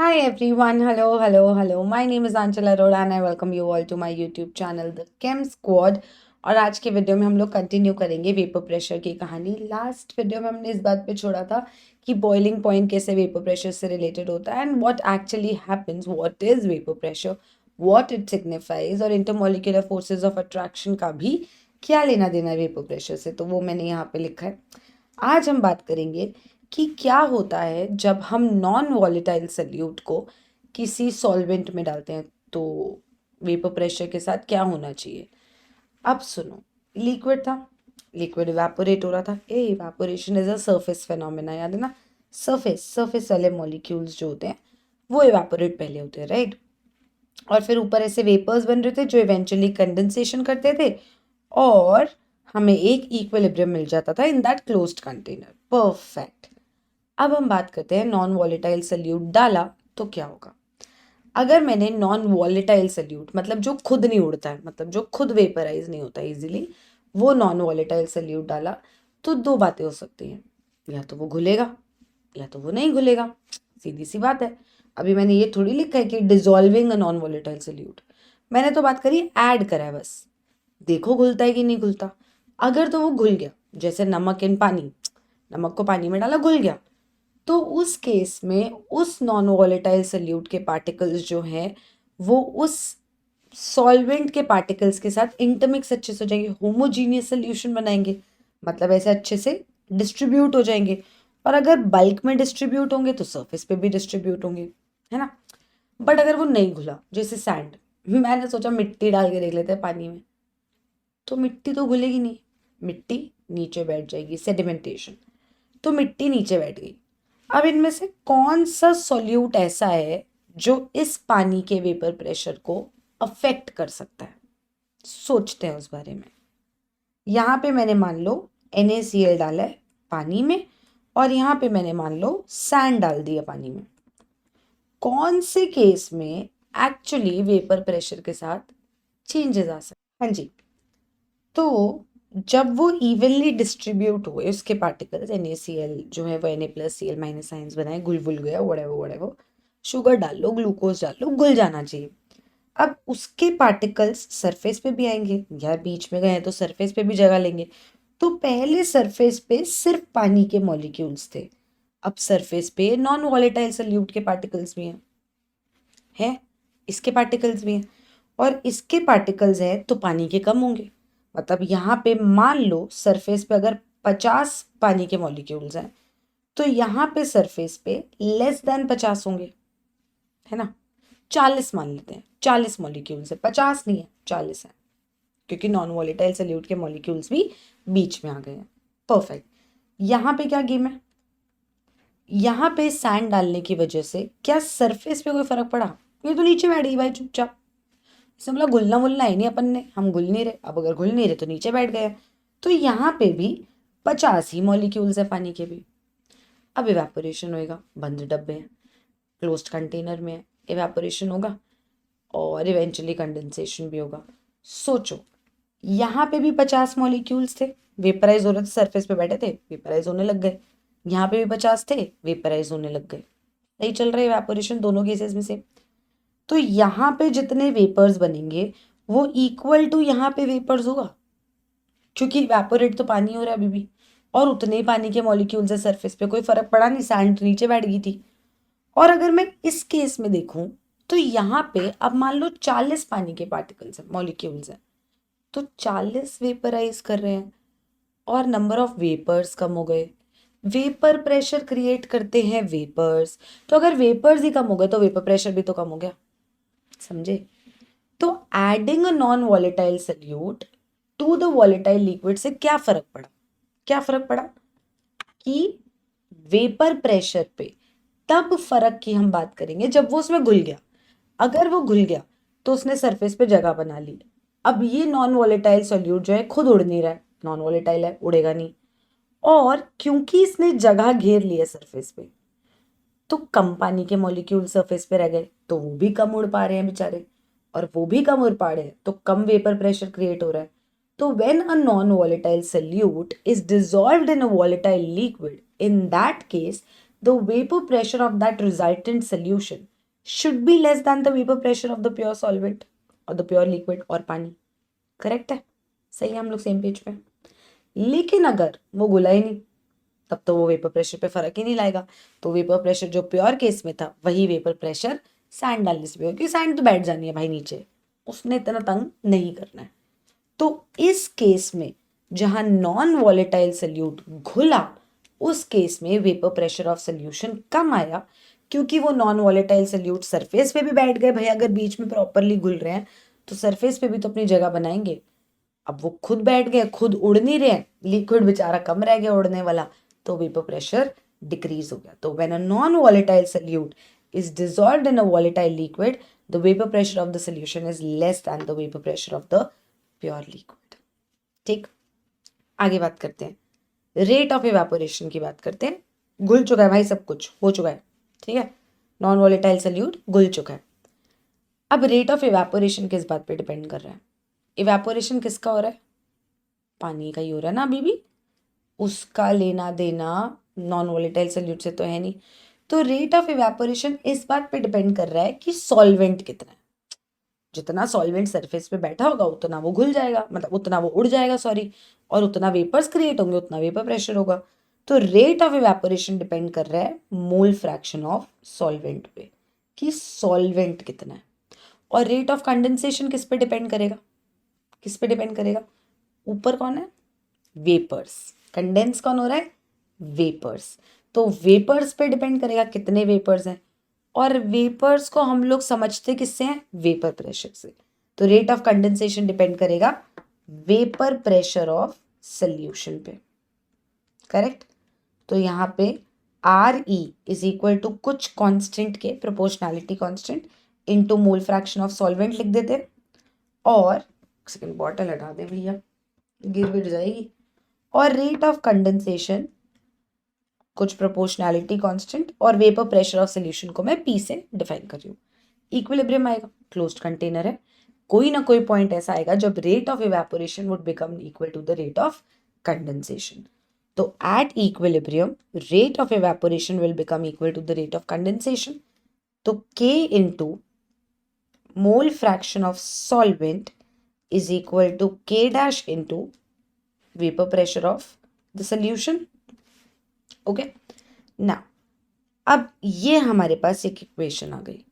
Hi everyone, hello. My name is Anchal Arora and I welcome you all to my YouTube channel The Chem Squad। और आज के video में हम लोग continue करेंगे vapour pressure की कहानी। लास्ट वीडियो में हमने इस बात पे छोड़ा था कि बॉइलिंग पॉइंट कैसे वेपर प्रेशर से रिलेटेड होता है and what actually happens, what is vapour pressure, what it signifies और इंटरमोलिकुलर फोर्सेस ऑफ अट्रैक्शन का भी क्या लेना देना है वेपर प्रेशर से, तो वो मैंने यहाँ पे लिखा है। आज हम बात करेंगे कि क्या होता है जब हम नॉन वॉलेटाइल सल्यूट को किसी सॉल्वेंट में डालते हैं, तो वेपर प्रेशर के साथ क्या होना चाहिए। अब सुनो, लिक्विड था, लिक्विड इवेपोरेट हो रहा था। Evaporation is a surface phenomena, याद है ना। सरफेस सरफेस वाले मॉलिक्यूल्स जो होते हैं वो इवेपोरेट पहले होते हैं, राइट। और फिर ऊपर ऐसे वेपर्स बन रहे थे जो इवेंचुअली कंडेंसेशन करते थे और हमें एक इक्विलिब्रियम मिल जाता था in that closed container. Perfect. अब हम बात करते हैं नॉन वॉलेटाइल सल्यूट डाला तो क्या होगा। अगर मैंने नॉन वॉलेटाइल सल्यूट मतलब जो खुद नहीं उड़ता है, मतलब जो खुद वेपराइज नहीं होता इजीली, वो नॉन वॉलेटाइल सल्यूट डाला तो दो बातें हो सकती हैं, या तो वो घुलेगा या तो वो नहीं घुलेगा। सीधी सी बात है। अभी मैंने ये थोड़ी लिखा है कि dissolving a non volatile solute, मैंने तो बात करी ऐड करा है बस। देखो घुलता है कि नहीं घुलता। अगर तो वो घुल गया, जैसे नमक इन पानी, नमक को पानी में डाला घुल गया, तो उस केस में उस नॉन वॉलेटाइल सल्यूट के पार्टिकल्स जो हैं वो उस सॉल्वेंट के पार्टिकल्स के साथ इंटरमिक्स अच्छे से हो जाएंगे, होमोजीनियस सोल्यूशन बनाएंगे, मतलब ऐसे अच्छे से डिस्ट्रीब्यूट हो जाएंगे। और अगर बल्क में डिस्ट्रीब्यूट होंगे तो सरफेस पे भी डिस्ट्रीब्यूट होंगे, है ना। बट अगर वो नहीं घुला, जैसे सैंड, मैंने सोचा मिट्टी डाल के देख लेते हैं पानी में, तो मिट्टी तो घुलेगी नहीं, मिट्टी नीचे बैठ जाएगी, सेडिमेंटेशन। तो मिट्टी नीचे बैठ गई। अब इनमें से कौन सा सॉल्यूट ऐसा है जो इस पानी के वेपर प्रेशर को अफेक्ट कर सकता है, सोचते हैं उस बारे में। यहाँ पे मैंने मान लो NaCl डाला है पानी में और यहाँ पे मैंने मान लो सैंड डाल दिया पानी में। कौन से केस में एक्चुअली वेपर प्रेशर के साथ चेंजेस आ सकते हैं? हाँ जी। तो जब वो इवनली डिस्ट्रीब्यूट हुए उसके पार्टिकल्स, NaCl जो है वो Na+Cl माइनस आयंस बनाए, घुल घुल गया, वड़ेवर वड़ेवर, शुगर डाल लो, ग्लूकोज डाल लो, घुल जाना चाहिए। अब उसके पार्टिकल्स सरफेस पे भी आएंगे, यार बीच में गए हैं तो सरफेस पे भी जगह लेंगे। तो पहले सरफेस पे सिर्फ पानी के मॉलिक्यूल्स थे, अब सरफेस पे नॉन वॉलेटाइल सल्यूट के पार्टिकल्स भी हैं, इसके पार्टिकल्स भी हैं, और इसके पार्टिकल्स हैं तो पानी के कम होंगे। मतलब यहाँ पे मान लो सरफेस पे अगर 50 पानी के मॉलिक्यूल्स हैं तो यहाँ पे सरफेस पे लेस देन 50 होंगे, है ना। 40 मान लेते हैं, 40 मॉलिक्यूल्स है, 50 नहीं है, 40 है, क्योंकि नॉन वॉलेटाइल सल्यूट के मॉलिक्यूल्स भी बीच में आ गए हैं। परफेक्ट। यहाँ पे क्या गेम है, यहाँ पे सैंड डालने की वजह से क्या सरफेस पे कोई फर्क पड़ा? ये तो नीचे बैठ गई भाई चुपचाप। इससे मतलब घुलना वुलना है नहीं अपन ने, हम घुल नहीं रहे। अब अगर घुल नहीं रहे तो नीचे बैठ गए। तो यहाँ पे भी 50 ही मॉलिक्यूल्स है पानी के भी। अब इवेपोरेशन होएगा, बंद डब्बे हैं, क्लोज्ड कंटेनर में है, इवेपोरेशन होगा और इवेंचुअली कंडेंसेशन भी होगा। सोचो, यहाँ पे भी 50 मॉलिक्यूल्स थे, वेपराइज हो रहे थे, सरफेस पे बैठे थे, वेपराइज होने लग गए। यहाँ पे भी 50 थे, वेपराइज होने लग गए। सही चल रहा है इवेपोरेशन दोनों केसेस में से। तो यहाँ पे जितने वेपर्स बनेंगे वो इक्वल टू यहाँ पे वेपर्स होगा, क्योंकि इवेपोरेट तो पानी हो रहा है अभी भी, और उतने ही पानी के मॉलिक्यूल्स है सरफेस पे, कोई फर्क पड़ा नहीं, सैंड नीचे बैठ गई थी। और अगर मैं इस केस में देखूं तो यहाँ पे अब मान लो 40 पानी के पार्टिकल्स हैं, मॉलिक्यूल्स हैं, तो 40 वेपराइज कर रहे हैं और नंबर ऑफ वेपर्स कम हो गए। वेपर प्रेशर क्रिएट करते हैं वेपर्स, तो अगर वेपर्स ही कम हो गए तो वेपर प्रेशर भी तो कम हो गया, समझे। तो adding a non volatile solute to the volatile liquid से क्या फर्क पड़ा, क्या फर्क पड़ा कि वेपर प्रेशर पे तब फर्क की हम बात करेंगे जब वो उसमें घुल गया। अगर वो घुल गया तो उसने सरफेस पे जगह बना ली। अब ये नॉन वॉलेटाइल सॉल्यूट जो है खुद उड़ नहीं रहा है, नॉन वॉलेटाइल है, उड़ेगा नहीं। और क्योंकि इसने जगह घेर ली है सरफेस पे, तो कम पानी के मॉलिक्यूल सरफेस पे रह गए, तो वो भी कम उड़ पा रहे हैं बेचारे, और वो भी कम उड़ पा रहे हैं तो कम वेपर प्रेशर क्रिएट हो रहा है। तो when a non volatile solute is dissolved in a volatile liquid, in that case the vapour pressure of that resultant solution should be less than the vapour pressure of the pure solvent और the pure liquid और पानी। Correct है, सही है, हम लोग same page पे। लेकिन अगर वो घुला ही नहीं, तब तो वो वेपर प्रेशर पे फर्क ही नहीं लाएगा। तो वेपर प्रेशर जो प्योर केस में था वही वेपर प्रेशर सैंड डालने से भी होगा, क्योंकि सैंड तो बैठ जानी है भाई नीचे, उसने इतना तंग नहीं करना है। तो इस केस में जहां नॉन वॉलेटाइल सोल्यूट घुला, उस केस में वेपर प्रेशर ऑफ सोल्यूशन कम आया, क्योंकि वो नॉन वॉलेटाइल सोल्यूट सरफेस पे भी बैठ गए भाई। अगर बीच में प्रॉपरली घुल रहे हैं तो सरफेस पे भी तो अपनी जगह बनाएंगे। अब वो खुद बैठ गए, खुद उड़ नहीं रहे, लिक्विड बेचारा कम रह गया उड़ने वाला, तो वेपर प्रेशर डिक्रीज हो गया। तो when a non volatile solute is dissolved in a volatile liquid, the vapor pressure of the solution is less than the vapor pressure of the pure liquid। ठीक, आगे बात करते हैं, रेट ऑफ इवेपोरेशन की बात करते हैं। घुल चुका है भाई, सब कुछ हो चुका है, ठीक है, नॉन वॉलेटाइल सोल्यूट घुल चुका है। अब रेट ऑफ इवेपोरेशन किस बात पे डिपेंड कर रहा है? इवेपोरेशन किसका हो रहा है? पानी का ही हो रहा है ना अभी भी, उसका लेना देना नॉन वॉलेटाइल सोल्यूट से तो है नहीं। तो रेट ऑफ इवेपोरेशन इस बात पे डिपेंड कर रहा है कि सॉल्वेंट कितना है। जितना सॉल्वेंट सरफेस पे बैठा होगा उतना वो घुल जाएगा, मतलब उतना वो उड़ जाएगा, सॉरी, और उतना वेपर्स क्रिएट होंगे, उतना वेपर प्रेशर होगा। तो रेट ऑफ इवेपोरेशन डिपेंड कर रहा है मोल फ्रैक्शन ऑफ सॉल्वेंट पे, कि सॉल्वेंट कितना है। और रेट ऑफ कंडेंसेशन किस पे डिपेंड करेगा? किस पे डिपेंड करेगा? ऊपर कौन है? वेपर्स। कंडेंस कौन हो रहा है? वेपर्स। तो वेपर्स पे डिपेंड करेगा कितने वेपर्स हैं, और वेपर्स को हम लोग समझते किससे हैं? वेपर प्रेशर से। तो रेट ऑफ कंडेंसेशन डिपेंड करेगा वेपर प्रेशर ऑफ सोल्यूशन पे। करेक्ट। तो यहाँ पे r e is equal to कुछ कांस्टेंट के proportionality constant into mole fraction of solvent लिख देते, और सेकंड बॉटल हटा दे भैया, गिर जाएगी। और रेट ऑफ कंडेंसेशन कुछ प्रोपोर्शनैलिटी कांस्टेंट और वेपर प्रेशर ऑफ सोल्यूशन को मैं पी से डिफाइन कर रही हूँ। इक्विलिब्रियम आएगा, क्लोज्ड कंटेनर है, कोई ना कोई पॉइंट ऐसा आएगा जब rate of evaporation would become equal to the rate of condensation. तो at equilibrium rate of evaporation will become equal to the rate of condensation. तो K into mole fraction of solvent is equal to K dash into vapour pressure of the solution. Okay ना, अब ये हमारे पास एक equation आ गई।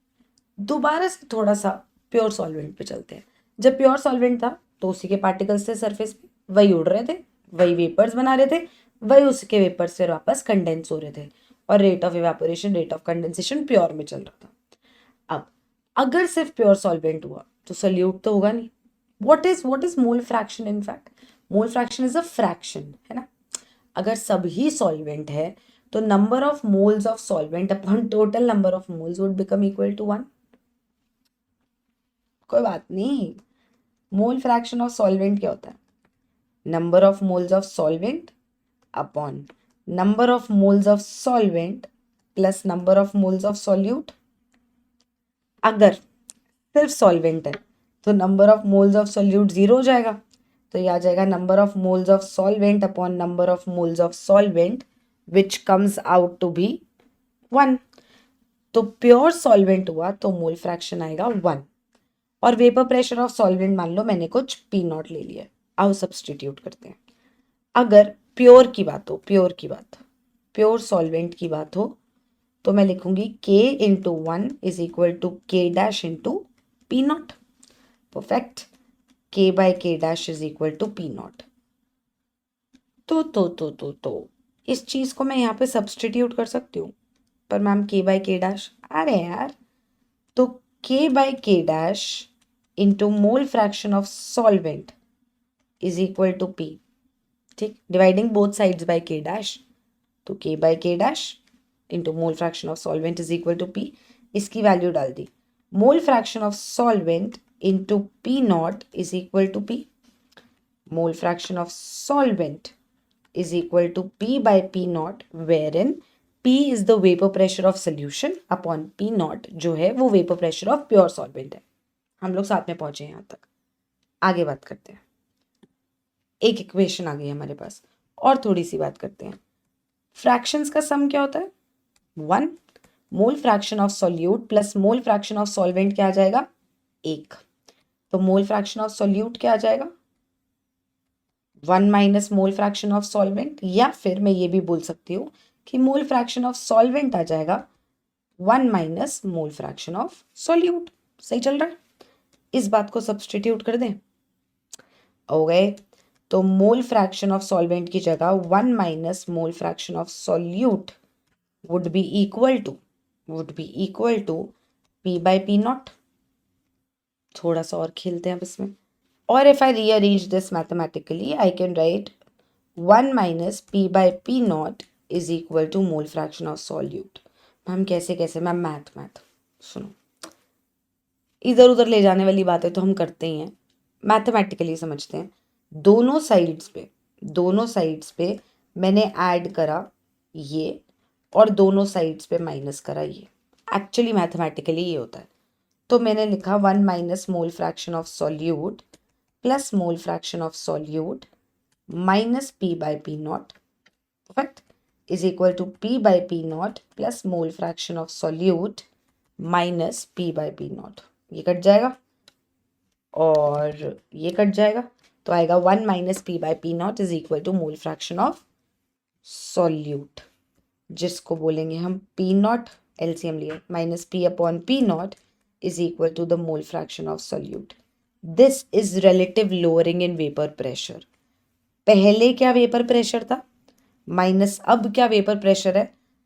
दोबारा से थोड़ा सा प्योर सॉल्वेंट पे चलते हैं। जब प्योर सॉल्वेंट था तो उसी के पार्टिकल्स थे सरफेस पे, वही उड़ रहे थे, वही वेपर्स बना रहे थे, वही उसके वेपर्स फिर वापस कंडेंस हो रहे थे, और rate of evaporation rate of condensation pure में चल रहा था। अब अगर सिर्फ प्योर सॉल्वेंट हुआ तो सोल्यूट तो होगा नहीं। What is mole fraction? In fact mole fraction is a fraction, है ना। अगर सभी सॉल्वेंट है तो number of moles of solvent upon total number of moles would become equal to 1। कोई बात नहीं, मोल फ्रैक्शन ऑफ सॉल्वेंट क्या होता है? Number of moles of solvent upon number of moles of solvent plus number of moles of solute. अगर सिर्फ solvent है तो number of moles of solute 0 हो जाएगा, तो ये आ जाएगा number of moles of solvent upon number of moles of solvent which comes out to be 1। तो प्योर सॉल्वेंट हुआ तो मोल फ्रैक्शन आएगा 1, और वेपर प्रेशर ऑफ सॉल्वेंट मान लो मैंने कुछ पी नॉट ले लिया, आओ सब्सटीट्यूट करते हैं। अगर प्योर की बात हो, प्योर सॉल्वेंट की बात हो, तो मैं लिखूंगी K into 1 is equal to K dash into p naught. Perfect, K by K dash is equal to p naught. तो इस चीज को मैं यहाँ पे सब्सटीट्यूट कर सकती हूँ, पर ma'am K by K dash, अरे यार, तो K by K dash into mole fraction of solvent is equal to P। ठीक, dividing both sides by K dash, तो K by K dash into mole fraction of solvent is equal to P। इसकी value डाल दी, mole fraction of solvent into P nought is equal to P। Mole fraction of solvent is equal to P by P naught, wherein P is the vapor pressure of solution upon P naught जो है वो vapor pressure of pure solvent है। हम लोग साथ में पहुंचे यहाँ तक, आगे बात करते हैं। एक इक्वेशन आ गई हमारे पास, और थोड़ी सी बात करते हैं। फ्रैक्शंस का सम क्या होता है? 1 मोल fraction of solute plus mole fraction of solvent क्या आ जाएगा 1। तो मोल फ्रैक्शन ऑफ सॉल्यूट क्या आ जाएगा 1 minus mole fraction of solvent, या फिर मैं ये भी बोल सकती हूँ कि मोल फ्रैक्शन ऑफ सॉल्वेंट आ जाएगा 1 minus mole fraction of solute. सही चल रहा है? इस बात को सब्सटीट्यूट कर दें, हो गए। तो मोल फ्रैक्शन ऑफ सॉल्वेंट की जगह 1 minus mole fraction of solute would be equal to P by P naught। थोड़ा सा और खेलते हैं अब इसमें। और if I rearrange this mathematically, I can write 1 minus P by P naught is equal to mole fraction of solute। Ma'am कैसे कैसे मैम, मैथ सुनो, इधर उधर ले जाने वाली बातें तो हम करते ही हैं, मैथमेटिकली समझते हैं। दोनों साइड्स पे मैंने ऐड करा ये, और दोनों साइड्स पे माइनस करा ये। एक्चुअली मैथमेटिकली ये होता है। तो मैंने लिखा 1 minus mole fraction of solute plus mole fraction of solute minus P by P naught, perfect, is equal to P by P naught plus mole fraction of solute minus P by P naught। ये cut जाएगा और ये cut जाएगा, तो आएगा 1 minus P by P naught is equal to mole fraction of solute, जिसको बोलेंगे हम P नॉट, एलसीएम लिए, minus P upon P nought is equal to the mole fraction of solute. This is relative lowering in vapour pressure. पहले क्या vapour pressure था minus अब क्या vapour pressure है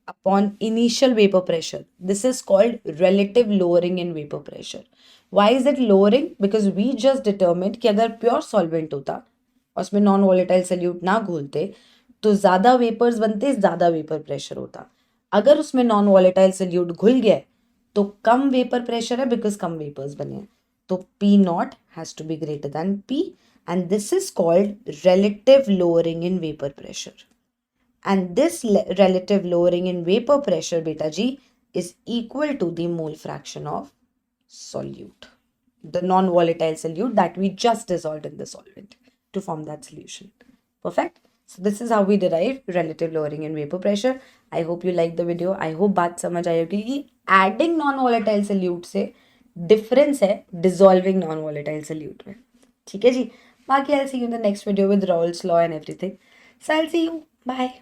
upon initial vapour pressure. This is called relative lowering in vapour pressure. Why is it lowering? Because we just determined कि अगर pure solvent होता और उसमें नॉन वॉलेटाइल सॉल्यूट ना घोलते तो ज़्यादा वेपर्स बनते, ज़्यादा वेपर प्रेशर होता। अगर उसमें नॉन वॉलेटाइल सॉल्यूट घुल गया तो कम वेपर प्रेशर है बिकॉज कम वेपर्स बने हैं। तो P naught has to be greater than P, and this is called relative lowering in vapor pressure। And this relative lowering in vapor pressure, beta G, is equal to the mole fraction of solute, the non-volatile solute that we just dissolved in the solvent to form that solution. Perfect. So this is how we derive relative lowering in vapor pressure। I hope you like the video। I hope बात समझ आई होगी कि adding non-volatile solute से difference है dissolving non-volatile solute में। ठीक है जी। बाकी I'll see you in the next video with Raoult's law and everything। So I'll see you. Bye.